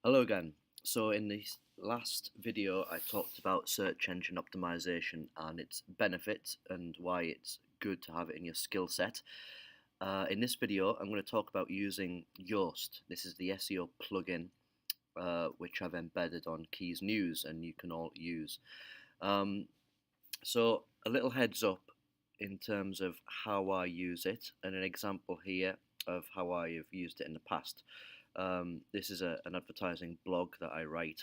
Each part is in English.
Hello again. So in this last video I talked about search engine optimization and its benefits and why it's good to have it in your skill set. In this video I'm going to talk about using Yoast. This is the SEO plugin which I've embedded on QuaysNews and you can all use. So a little heads up in terms of how I use it and an example here of how I have used it in the past. This is an advertising blog that I write,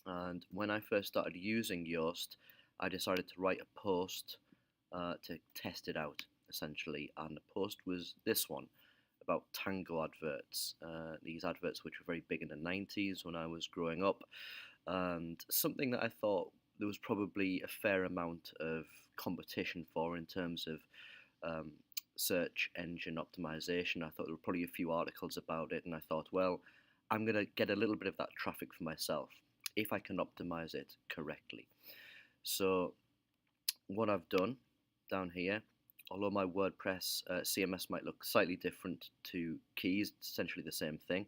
and when I first started using Yoast, I decided to write a post to test it out, essentially, and the post was this one about tango adverts, these adverts which were very big in the 90s when I was growing up, and something that I thought there was probably a fair amount of competition for in terms of um, search engine optimization. I thought there were probably a few articles about it, and I thought, well, I'm going to get a little bit of that traffic for myself if I can optimize it correctly. So, what I've done down here, although my WordPress CMS might look slightly different to Quays, it's essentially the same thing.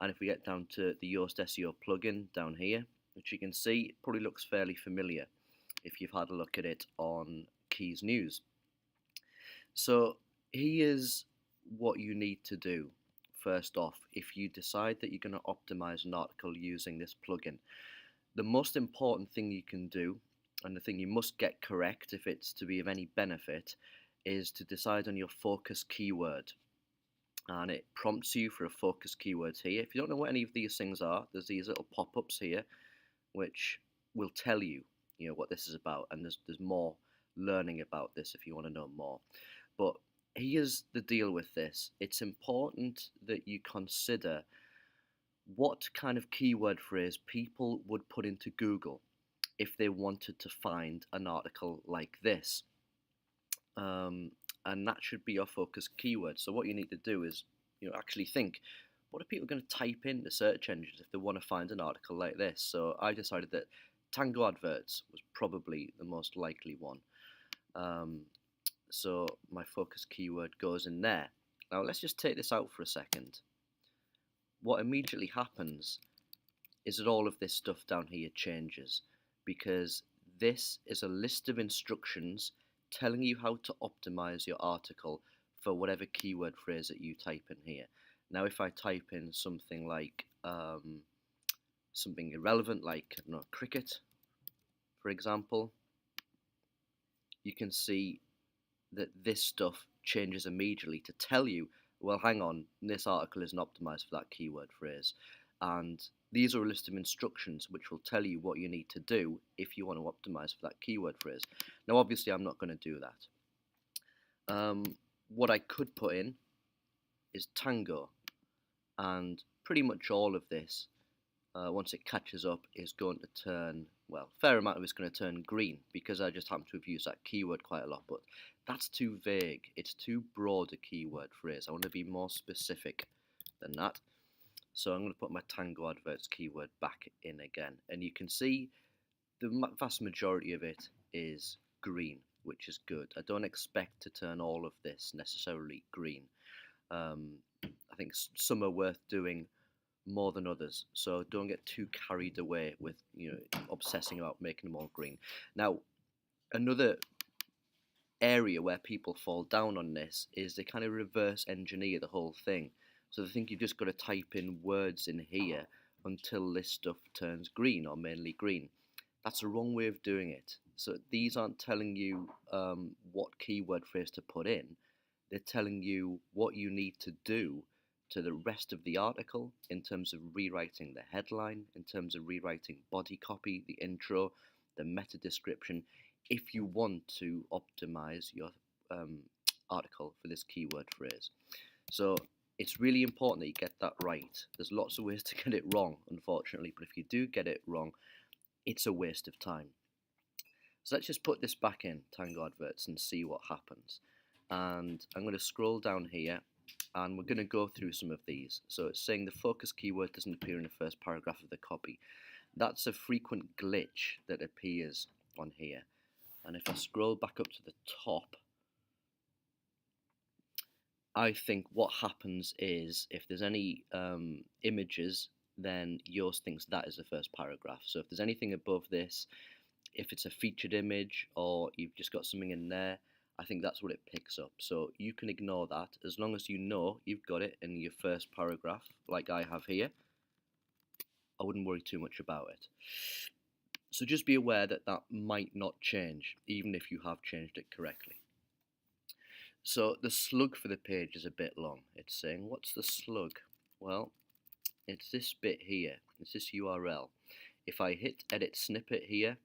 And if we get down to the Yoast SEO plugin down here, which you can see, it probably looks fairly familiar if you've had a look at it on QuaysNews. So here's what you need to do first off if you decide that you're going to optimize an article using this plugin. The most important thing you can do, and the thing you must get correct if it's to be of any benefit, is to decide on your focus keyword. And it prompts you for a focus keyword here. If you don't know what any of these things are, there's these little pop-ups here which will tell you, what this is about, and there's more learning about this if you want to know more. But here's the deal with this. It's important that you consider what kind of keyword phrase people would put into Google if they wanted to find an article like this. And that should be your focus keyword. So what you need to do is, actually think, what are people going to type in the search engines if they want to find an article like this? So I decided that tango adverts was probably the most likely one. So my focus keyword goes in there. Now let's just take this out for a second. What immediately happens is that all of this stuff down here changes, because this is a list of instructions telling you how to optimize your article for whatever keyword phrase that you type in here. Now if I type in something like something irrelevant like cricket, for example, you can see that this stuff changes immediately to tell you, well, hang on, this article isn't optimized for that keyword phrase. And these are a list of instructions which will tell you what you need to do if you want to optimize for that keyword phrase. Now, obviously, I'm not going to do that. What I could put in is tango, and pretty much all of this, once it catches up, is going to turn, well, a fair amount of it's going to turn green, because I just happen to have used that keyword quite a lot, but that's too vague. It's too broad a keyword phrase. I want to be more specific than that. So I'm going to put my tango adverts keyword back in again, and you can see the vast majority of it is green, which is good. I don't expect to turn all of this necessarily green. I think some are worth doing more than others, so don't get too carried away with obsessing about making them all green. Now, another area where people fall down on this is they kind of reverse engineer the whole thing. So they think you've just got to type in words in here until this stuff turns green, or mainly green. That's the wrong way of doing it. So these aren't telling you what keyword phrase to put in. They're telling you what you need to do to the rest of the article in terms of rewriting the headline, in terms of rewriting body copy, the intro, the meta description, if you want to optimize your article for this keyword phrase. So it's really important that you get that right. There's lots of ways to get it wrong, unfortunately, but if you do get it wrong, it's a waste of time. So let's just put this back in, tango adverts, and see what happens. And I'm going to scroll down here, and we're going to go through some of these. So it's saying the focus keyword doesn't appear in the first paragraph of the copy. That's a frequent glitch that appears on here. And if I scroll back up to the top, I think what happens is if there's any images then Yoast thinks that is the first paragraph. So if there's anything above this, if it's a featured image or you've just got something in there, I think that's what it picks up. So you can ignore that as long as you know you've got it in your first paragraph, like I have here. I wouldn't worry too much about it. So just be aware that that might not change, even if you have changed it correctly. So the slug for the page is a bit long. It's saying, what's the slug? Well, it's this bit here. It's this URL. If I hit edit snippet here,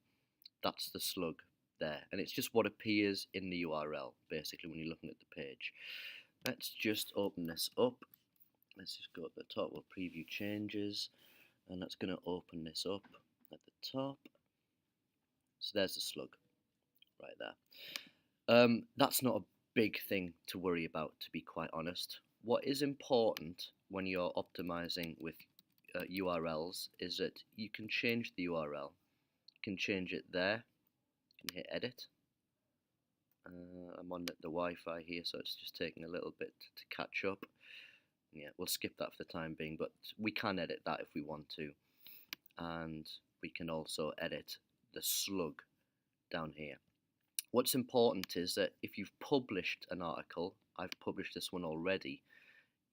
that's the slug there. And it's just what appears in the URL, basically, when you're looking at the page. Let's just open this up. Let's just go at the top. We'll preview changes. And that's going to open this up at the top. So there's the slug right there. That's not a big thing to worry about, to be quite honest. What is important when you're optimizing with URLs is that you can change the URL. You can change it there. You can hit edit. I'm on the Wi-Fi here, so it's just taking a little bit to catch up. Yeah, we'll skip that for the time being, but we can edit that if we want to. And we can also edit the slug down here. What's important is that if you've published an article, I've published this one already,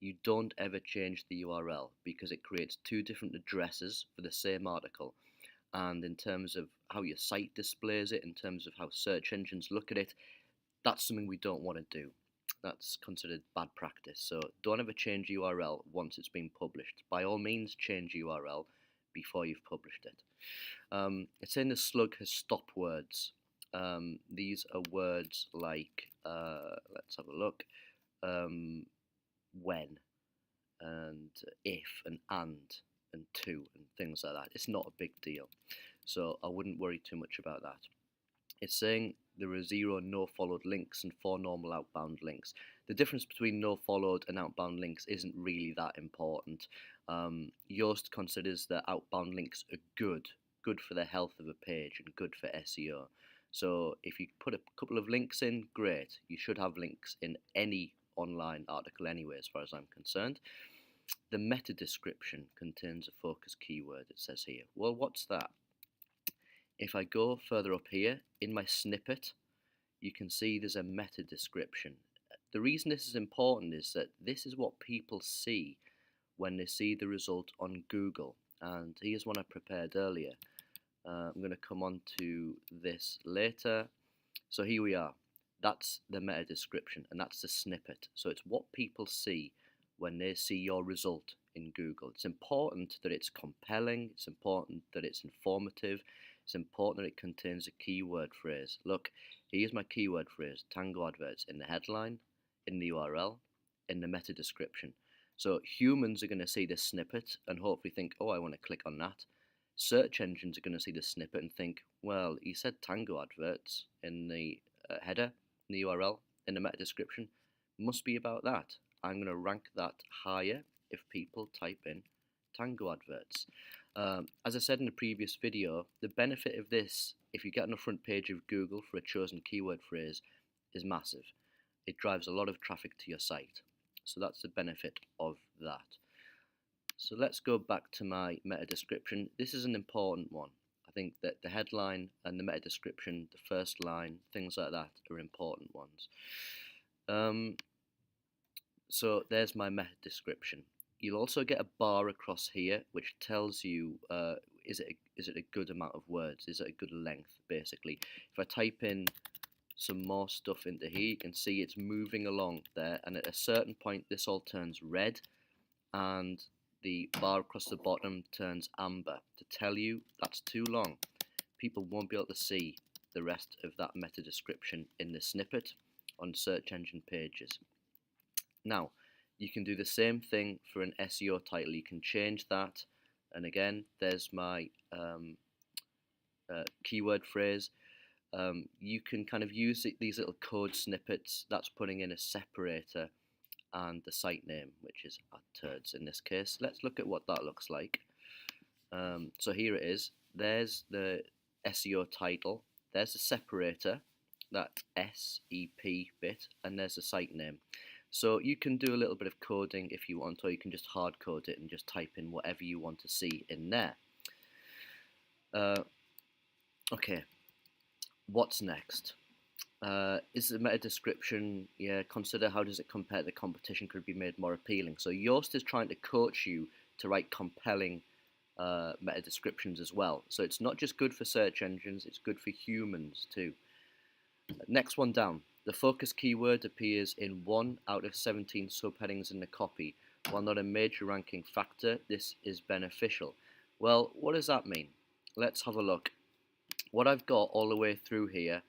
you don't ever change the URL because it creates two different addresses for the same article. And in terms of how your site displays it, in terms of how search engines look at it, that's something we don't want to do. That's considered bad practice. So don't ever change URL once it's been published. By all means, change URL before you've published it. It's saying the slug has stop words. These are words like, let's have a look, when, and if, and to, and things like that. It's not a big deal. So I wouldn't worry too much about that. It's saying there are 0 no-followed links and 4 normal outbound links. The difference between no-followed and outbound links isn't really that important. Yoast considers that outbound links are good for the health of a page and good for SEO. So if you put a couple of links in, great. You should have links in any online article anyway, as far as I'm concerned. The meta description contains a focus keyword, it says here. Well, what's that? If I go further up here, in my snippet, you can see there's a meta description. The reason this is important is that this is what people see when they see the result on Google. And here's one I prepared earlier. I'm going to come on to this later. So here we are. That's the meta description, and that's the snippet. So it's what people see when they see your result in Google. It's important that it's compelling. It's important that it's informative. It's important that it contains a keyword phrase. Look, here's my keyword phrase, Tango adverts, in the headline, in the URL, in the meta description. So humans are going to see this snippet and hopefully think, oh, I want to click on that. Search engines are going to see the snippet and think, well, he said Tango adverts in the header, in the URL, in the meta description. Must be about that. I'm going to rank that higher if people type in Tango adverts. As I said in the previous video, the benefit of this, if you get on the front page of Google for a chosen keyword phrase, is massive. It drives a lot of traffic to your site. So that's the benefit of that. So let's go back to my meta description. This is an important one. I think that the headline and the meta description, the first line, things like that are important ones. So there's my meta description. You'll also get a bar across here which tells you is it a good amount of words, is it a good length, basically. If I type in some more stuff into here, you can see it's moving along there, and at a certain point this all turns red and the bar across the bottom turns amber to tell you that's too long. People won't be able to see the rest of that meta description in the snippet on search engine pages. Now, you can do the same thing for an SEO title. You can change that, and again, there's my keyword phrase. You can kind of use these little code snippets. That's putting in a separator and the site name, which is @turds in this case. Let's look at what that looks like. So here it is. There's the SEO title. There's the separator, that SEP bit, and there's the site name. So you can do a little bit of coding if you want, or you can just hard code it and just type in whatever you want to see in there. Okay, what's next? Is the meta description, consider how does it compare to the competition, could be made more appealing. So Yoast is trying to coach you to write compelling meta descriptions as well. So it's not just good for search engines, it's good for humans too. Next one down. The focus keyword appears in 1 out of 17 subheadings in the copy. While not a major ranking factor, this is beneficial. Well, what does that mean? Let's have a look. What I've got all the way through here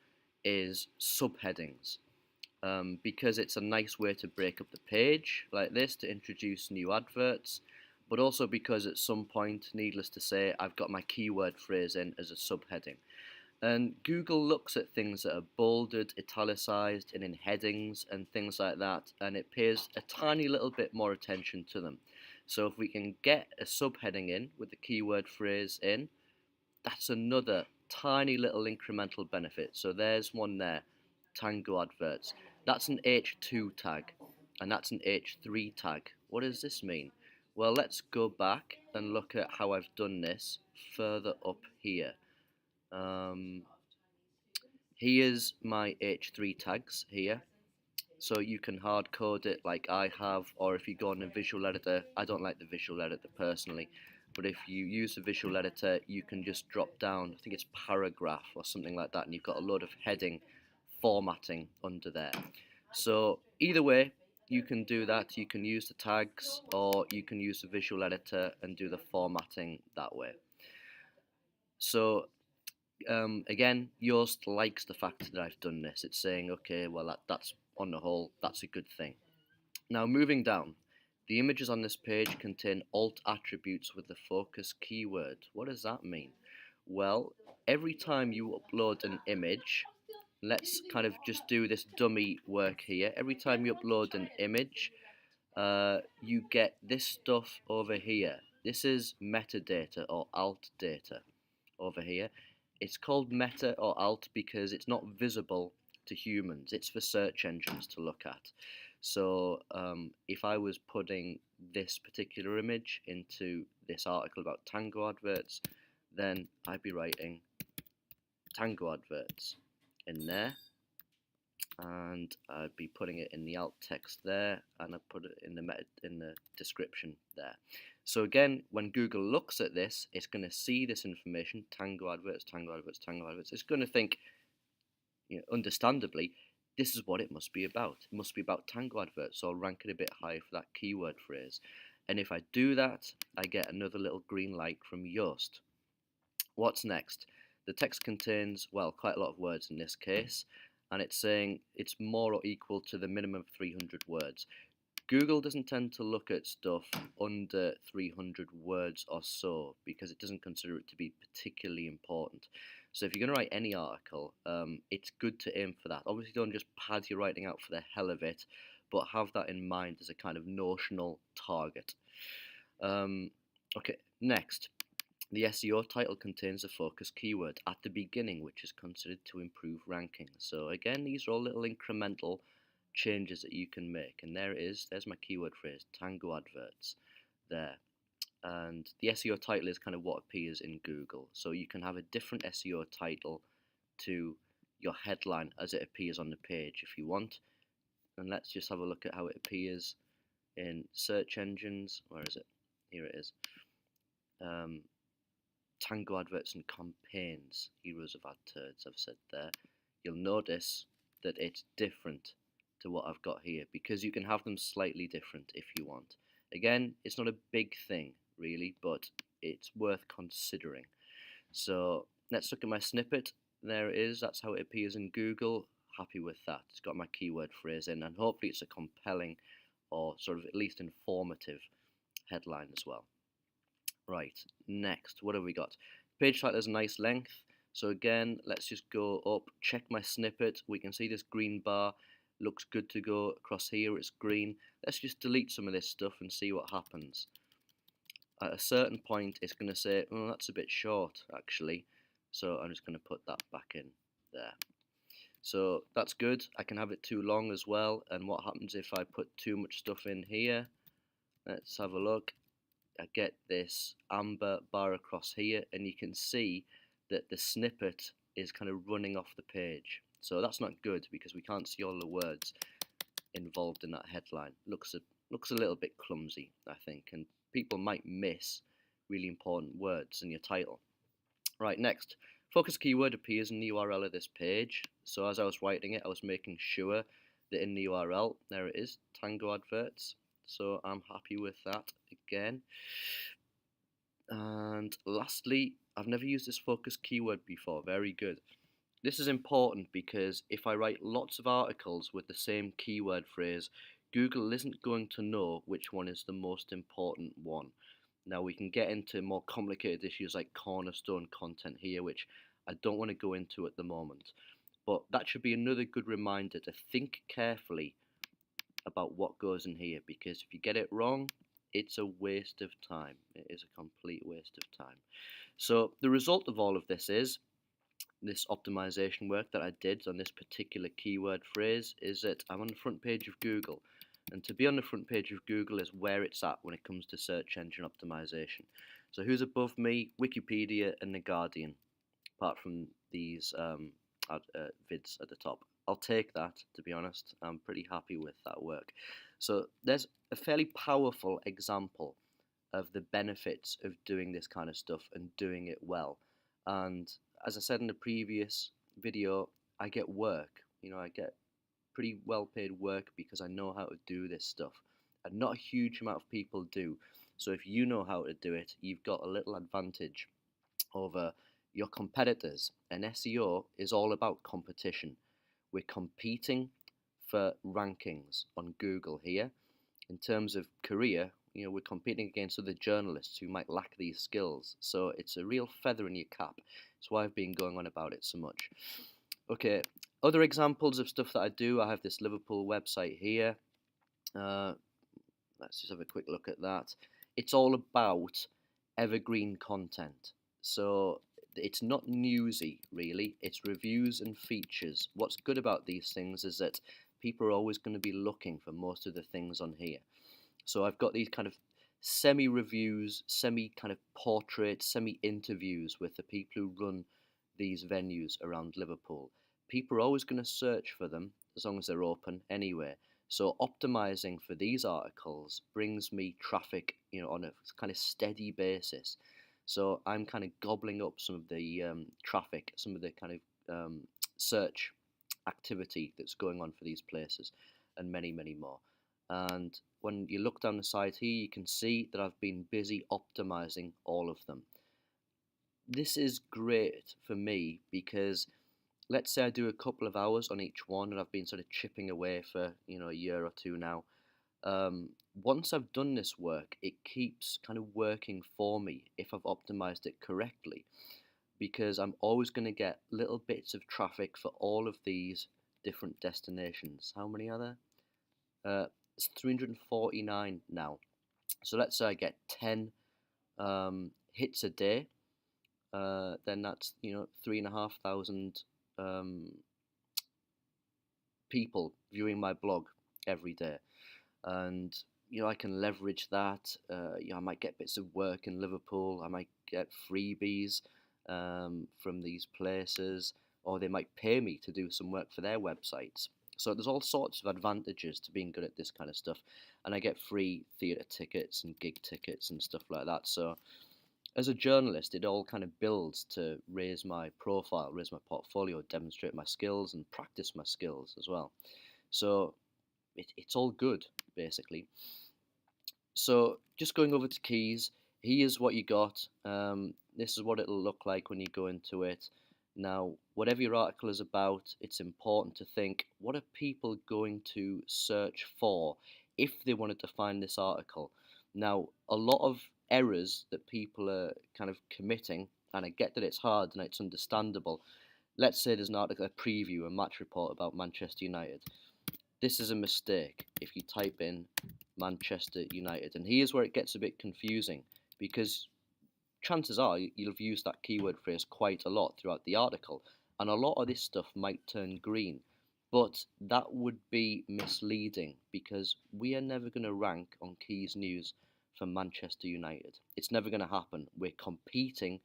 is subheadings, because it's a nice way to break up the page like this to introduce new adverts, but also because at some point, needless to say, I've got my keyword phrase in as a subheading. And Google looks at things that are bolded, italicized, and in headings and things like that, and it pays a tiny little bit more attention to them. So if we can get a subheading in with the keyword phrase in, that's another tiny little incremental benefit. So there's one there, Tango adverts. That's an H2 tag, and that's an H3 tag. What does this mean? Well, let's go back and look at how I've done this further up here. Here's my H3 tags here. So you can hard code it like I have, or if you go on a visual editor, I don't like the visual editor personally, but if you use a visual editor, you can just drop down, I think it's paragraph or something like that, and you've got a load of heading formatting under there. So either way, you can do that. You can use the tags, or you can use the visual editor and do the formatting that way. So again, Yoast likes the fact that I've done this. It's saying, okay, well, that's on the whole, that's a good thing. Now, moving down, the images on this page contain alt attributes with the focus keyword. What does that mean? Well, every time you upload an image, let's kind of just do this dummy work here. Every time you upload an image, you get this stuff over here. This is metadata or alt data over here. It's called meta or alt because it's not visible to humans. It's for search engines to look at. So if I was putting this particular image into this article about Tango adverts, then I'd be writing Tango adverts in there, and I'd be putting it in the alt text there, and I'd put it in the description there. So again, when Google looks at this, it's going to see this information, Tango adverts, Tango adverts, Tango adverts. It's going to think, understandably, this is what it must be about. It must be about Tango adverts, so I'll rank it a bit higher for that keyword phrase. And if I do that, I get another little green light from Yoast. What's next? The text contains, well, quite a lot of words in this case, and it's saying it's more or equal to the minimum of 300 words. Google doesn't tend to look at stuff under 300 words or so because it doesn't consider it to be particularly important. So if you're going to write any article, it's good to aim for that. Obviously, don't just pad your writing out for the hell of it, but have that in mind as a kind of notional target. Okay, next. The SEO title contains a focus keyword at the beginning, which is considered to improve ranking. So again, these are all little incremental changes that you can make. And there it is. There's my keyword phrase, Tango adverts, there. And the SEO title is kind of what appears in Google. So you can have a different SEO title to your headline as it appears on the page if you want. And let's just have a look at how it appears in search engines. Where is it? Here it is. Tango adverts and campaigns, heroes of ad turds, I've said there. You'll notice that it's different to what I've got here because you can have them slightly different if you want. Again, it's not a big thing really, but it's worth considering. So let's look at my snippet. There it is. That's how it appears in Google. Happy with that. It's got my keyword phrase in, and hopefully it's a compelling or sort of at least informative headline as well. Right, next, what have we got? Page title is a nice length. So again, let's just go up, check my snippet. We can see this green bar looks good to go. Across here, it's green. Let's just delete some of this stuff and see what happens. At a certain point, it's going to say, oh, that's a bit short, actually. So I'm just going to put that back in there. So that's good. I can have it too long as well. And what happens if I put too much stuff in here? Let's have a look. I get this amber bar across here, and you can see that the snippet is kind of running off the page. So that's not good because we can't see all the words involved in that headline. Looks a little bit clumsy, I think, and people might miss really important words in your title. Right, next, focus keyword appears in the URL of this page. So as I was writing it, I was making sure that in the URL, there it is, Tango Adverts. So I'm happy with that again. And lastly, I've never used this focus keyword before. Very good. This is important because if I write lots of articles with the same keyword phrase, Google isn't going to know which one is the most important one. Now we can get into more complicated issues like cornerstone content here, which I don't want to go into at the moment. But that should be another good reminder to think carefully about what goes in here, because if you get it wrong, it's a waste of time. It is a complete waste of time. So the result of all of this is this optimization work that I did on this particular keyword phrase is that I'm on the front page of Google. And to be on the front page of Google is where it's at when it comes to search engine optimization. So who's above me? Wikipedia and The Guardian, apart from these vids at the top. I'll take that, to be honest. I'm pretty happy with that work. So there's a fairly powerful example of the benefits of doing this kind of stuff and doing it well. And as I said in the previous video, I get work. I get pretty well paid work because I know how to do this stuff. And not a huge amount of people do. So if you know how to do it, you've got a little advantage over your competitors. And SEO is all about competition. We're competing for rankings on Google here. In terms of career, we're competing against other journalists who might lack these skills. So it's a real feather in your cap. That's why I've been going on about it so much. Okay, other examples of stuff that I do. I have this Liverpool website here. Let's just have a quick look at that. It's all about evergreen content. So it's not newsy, really. It's reviews and features. What's good about these things is that people are always going to be looking for most of the things on here. So I've got these kind of semi-reviews, semi-kind of portraits, semi-interviews with the people who run these venues around Liverpool. People are always going to search for them as long as they're open anyway. So optimizing for these articles brings me traffic, on a kind of steady basis. So I'm kind of gobbling up some of the traffic, some of the kind of search activity that's going on for these places, and many, many more. And when you look down the side here, you can see that I've been busy optimizing all of them. This is great for me because let's say I do a couple of hours on each one, and I've been sort of chipping away for a year or two now. Once I've done this work, it keeps kind of working for me if I've optimized it correctly, because I'm always going to get little bits of traffic for all of these different destinations. How many are there? It's 349 now. So let's say I get 10 hits a day. Then that's 3,500 people viewing my blog every day, and I can leverage that. I might get bits of work in Liverpool. I might get freebies from these places, or they might pay me to do some work for their websites. So there's all sorts of advantages to being good at this kind of stuff, and I get free theatre tickets and gig tickets and stuff like that. So as a journalist, it all kind of builds to raise my profile, raise my portfolio, demonstrate my skills, and practice my skills as well. So it's all good, basically. So just going over to Quays, here's what you got. This is what it'll look like when you go into it. Now, whatever your article is about, it's important to think, what are people going to search for if they wanted to find this article? Now, a lot of errors that people are kind of committing, and I get that it's hard and it's understandable. Let's say there's an article, a preview, a match report about Manchester United. This is a mistake if you type in Manchester United. And here's where it gets a bit confusing, because chances are you'll have used that keyword phrase quite a lot throughout the article, and a lot of this stuff might turn green, but that would be misleading because we are never going to rank on QuaysNews for Manchester United. It's never going to happen. We're competing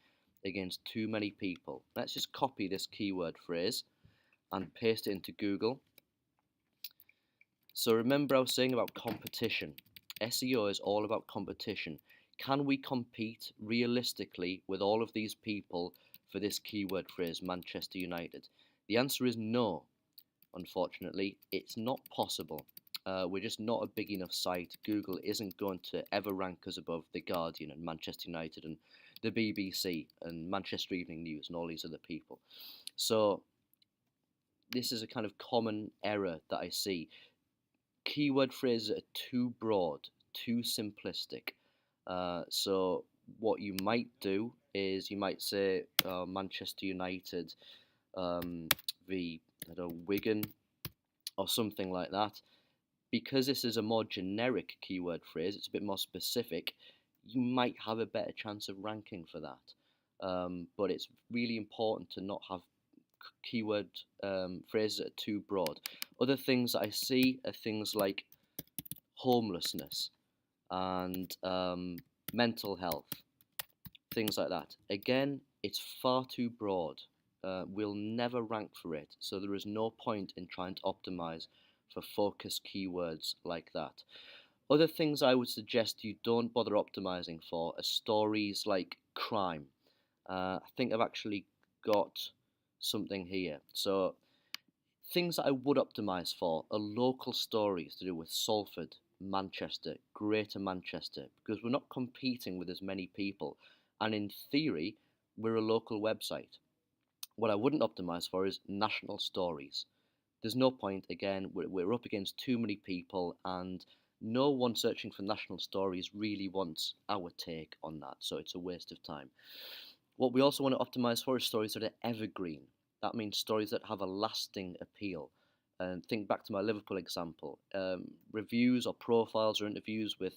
against too many people. Let's just copy this keyword phrase and paste it into Google. So remember I was saying about competition. SEO is all about competition. Can we compete realistically with all of these people for this keyword phrase, Manchester United? The answer is no. Unfortunately, it's not possible. We're just not a big enough site. Google isn't going to ever rank us above The Guardian and Manchester United and the BBC and Manchester Evening News and all these other people. So this is a kind of common error that I see. Keyword phrases are too broad, too simplistic. So what you might do is you might say Manchester United v Wigan or something like that. Because this is a more generic keyword phrase, it's a bit more specific, you might have a better chance of ranking for that. But it's really important to not have keyword phrases that are too broad. Other things that I see are things like homelessness and mental health, things like that. Again, it's far too broad. We'll never rank for it, so there is no point in trying to optimize for focus keywords like that. Other things I would suggest you don't bother optimizing for are stories like crime. I think I've actually got something here. So things that I would optimize for are local stories to do with Salford, Manchester, Greater Manchester, because we're not competing with as many people, and in theory, we're a local website. What I wouldn't optimize for is national stories. There's no point, again, we're up against too many people, and no one searching for national stories really wants our take on that, so it's a waste of time. What we also want to optimize for is stories that are evergreen. That means stories that have a lasting appeal. And think back to my Liverpool example. Reviews or profiles or interviews with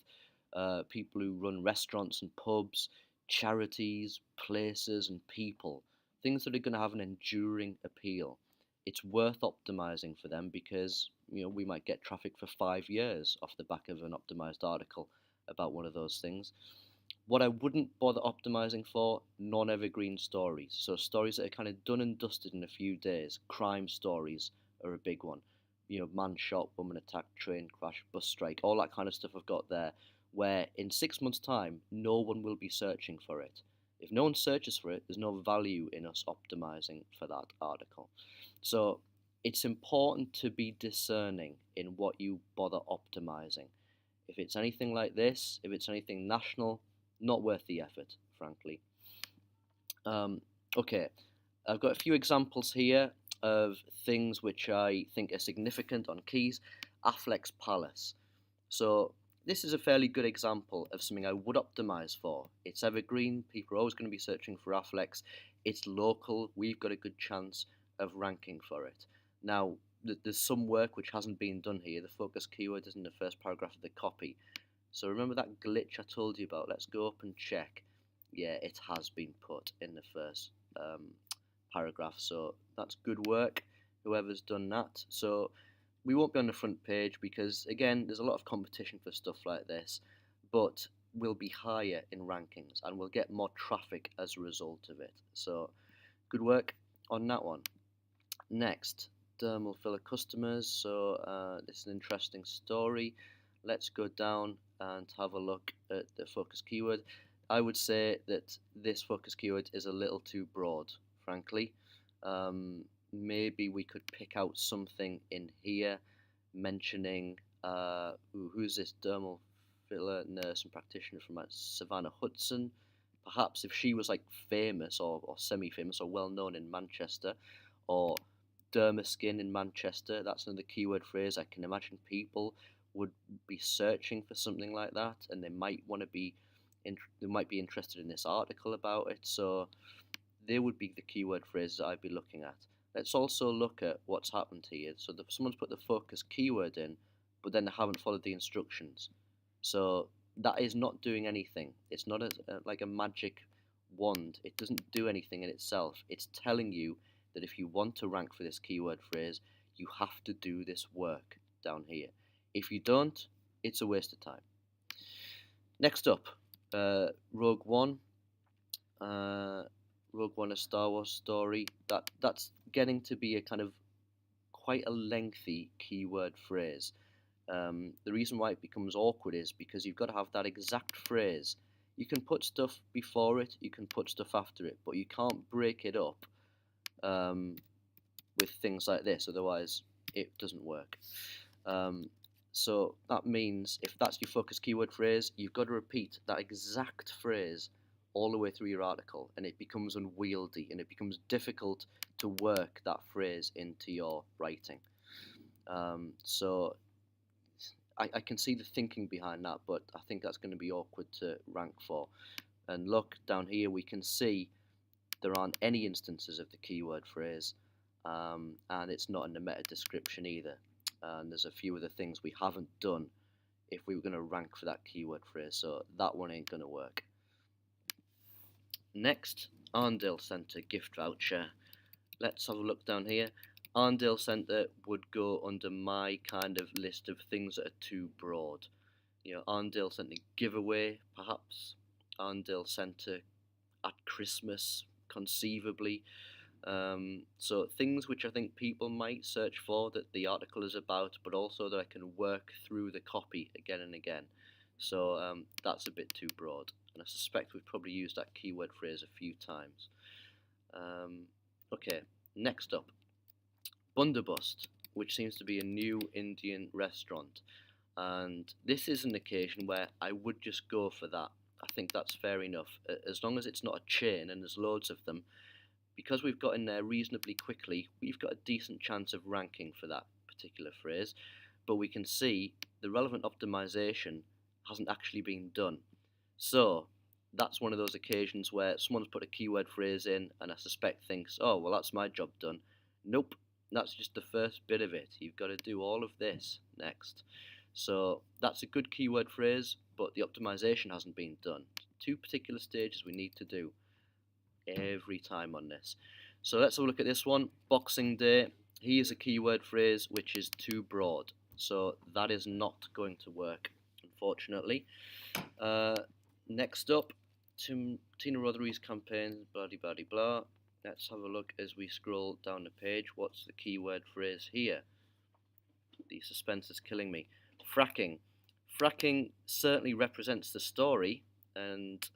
people who run restaurants and pubs, charities, places and people. Things that are going to have an enduring appeal. It's worth optimizing for them because we might get traffic for 5 years off the back of an optimized article about one of those things. What I wouldn't bother optimizing for, non-evergreen stories. So stories that are kind of done and dusted in a few days. Crime stories are a big one. Man shot, woman attacked, train crash, bus strike, all that kind of stuff I've got there, where in 6 months' time, no one will be searching for it. If no one searches for it, there's no value in us optimizing for that article. So it's important to be discerning in what you bother optimizing. If it's anything like this, if it's anything national, not worth the effort, frankly. Okay, I've got a few examples here of things which I think are significant on keys. Affleck's Palace. So this is a fairly good example of something I would optimize for. It's evergreen, people are always going to be searching for Affleck's. It's local, we've got a good chance of ranking for it. Now, there's some work which hasn't been done here. The focus keyword is in the first paragraph of the copy. So remember that glitch I told you about? Let's go up and check. Yeah, it has been put in the first paragraph. So that's good work, whoever's done that. So we won't be on the front page because, again, there's a lot of competition for stuff like this. But we'll be higher in rankings and we'll get more traffic as a result of it. So good work on that one. Next, dermal filler customers. So this is an interesting story. Let's go down and have a look at the focus keyword. I would say that this focus keyword is a little too broad, frankly. Maybe we could pick out something in here mentioning who's this dermal filler nurse and practitioner from Savannah Hudson. Perhaps if she was like famous or semi-famous or well-known in Manchester, or dermaskin in Manchester, that's another keyword phrase. I can imagine people would be searching for something like that, and they might want to be they might be interested in this article about it, so they would be the keyword phrases that I'd be looking at. Let's also look at what's happened here. So someone's put the focus keyword in, but then they haven't followed the instructions. So that is not doing anything. It's not like a magic wand. It doesn't do anything in itself. It's telling you that if you want to rank for this keyword phrase, you have to do this work down here. If you don't, it's a waste of time. Next up, Rogue One. Rogue One, a Star Wars story. That's getting to be a kind of quite a lengthy keyword phrase. The reason why it becomes awkward is because you've got to have that exact phrase. You can put stuff before it, you can put stuff after it, but you can't break it up with things like this, otherwise it doesn't work. So that means if that's your focus keyword phrase, you've got to repeat that exact phrase all the way through your article, and it becomes unwieldy and it becomes difficult to work that phrase into your writing. So I can see the thinking behind that, but I think that's going to be awkward to rank for. And look, down here we can see there aren't any instances of the keyword phrase, and it's not in the meta description either. And there's a few other things we haven't done if we were going to rank for that keyword phrase, so that one ain't going to work. Next, Arndale Centre gift voucher. Let's have a look down here. Arndale Centre would go under my kind of list of things that are too broad. You know, Arndale Centre giveaway, perhaps. Arndale Centre at Christmas, conceivably. So things which I think people might search for that the article is about, but also that I can work through the copy again and again. So that's a bit too broad, and I suspect we've probably used that keyword phrase a few times. Okay, next up, Bundabust, which seems to be a new Indian restaurant, and this is an occasion where I would just go for that. I think that's fair enough, as long as it's not a chain and there's loads of them. Because we've got in there reasonably quickly, we've got a decent chance of ranking for that particular phrase, but we can see the relevant optimization hasn't actually been done. So that's one of those occasions where someone's put a keyword phrase in and I suspect thinks, oh, well, that's my job done. Nope, that's just the first bit of it. You've got to do all of this next. So that's a good keyword phrase, but the optimization hasn't been done. Two particular stages we need to do every time on this. So let's have a look at this one. Boxing Day. Here's a keyword phrase which is too broad, so that is not going to work, unfortunately. Next up, Tina Rothery's campaign, blah blah blah blah. Let's have a look as we scroll down the page. What's the keyword phrase here? The suspense is killing me. Fracking. Fracking certainly represents the story, and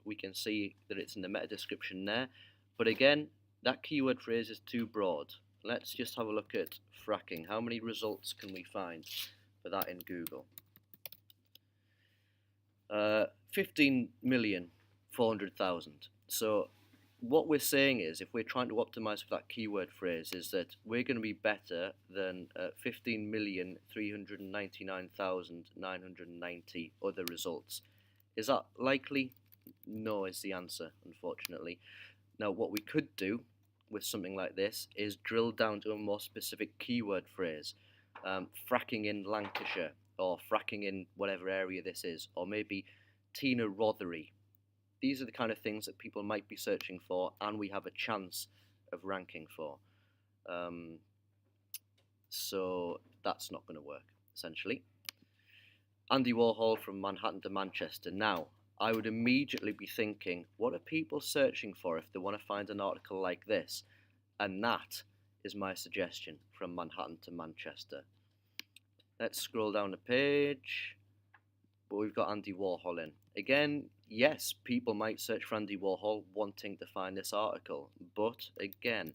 we can see that it's in the meta description there, but again, that keyword phrase is too broad. Let's just have a look at fracking. How many results can we find for that in Google? 15,400,000. So what we're saying is, if we're trying to optimize for that keyword phrase, is that we're going to be better than 15,399,990 other results. Is that likely? No is the answer, unfortunately. Now, what we could do with something like this is drill down to a more specific keyword phrase. Fracking in Lancashire, or fracking in whatever area this is, or maybe Tina Rothery. These are the kind of things that people might be searching for, and we have a chance of ranking for. So that's not going to work, essentially. Andy Warhol from Manhattan to Manchester. Now, I would immediately be thinking, what are people searching for if they want to find an article like this? And that is my suggestion, from Manhattan to Manchester. Let's scroll down the page. But we've got Andy Warhol in. Again, yes, people might search for Andy Warhol wanting to find this article. But again,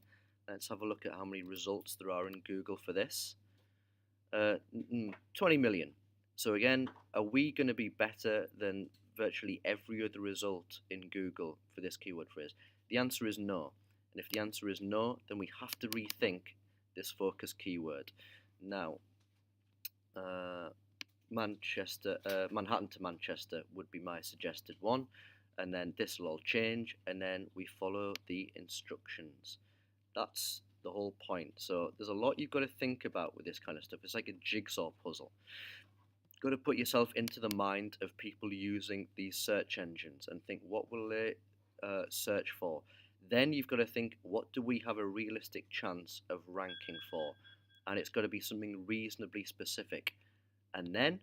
let's have a look at how many results there are in Google for this. 20 million. So again, are we going to be better than virtually every other result in Google for this keyword phrase? The answer is no. And if the answer is no, then we have to rethink this focus keyword. Now, Manhattan to Manchester would be my suggested one, and then this will all change, and then we follow the instructions. That's the whole point. So there's a lot you've got to think about with this kind of stuff. It's like a jigsaw puzzle. You've got to put yourself into the mind of people using these search engines and think, what will they search for? Then you've got to think, what do we have a realistic chance of ranking for? And it's got to be something reasonably specific. And then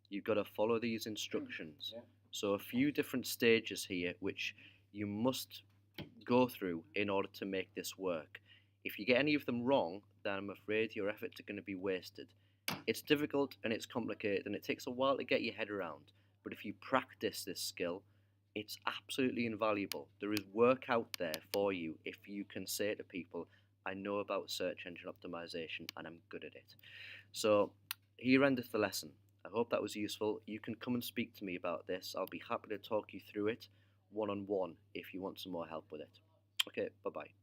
you've got to follow these instructions. So a few different stages here which you must go through in order to make this work. If you get any of them wrong, then I'm afraid your efforts are going to be wasted. It's difficult and it's complicated and it takes a while to get your head around, but if you practice this skill, it's absolutely invaluable. There is work out there for you if you can say to people, I know about search engine optimization and I'm good at it. So here endeth the lesson. I hope that was useful. You can come and speak to me about this. I'll be happy to talk you through it one-on-one if you want some more help with it. Okay, bye-bye.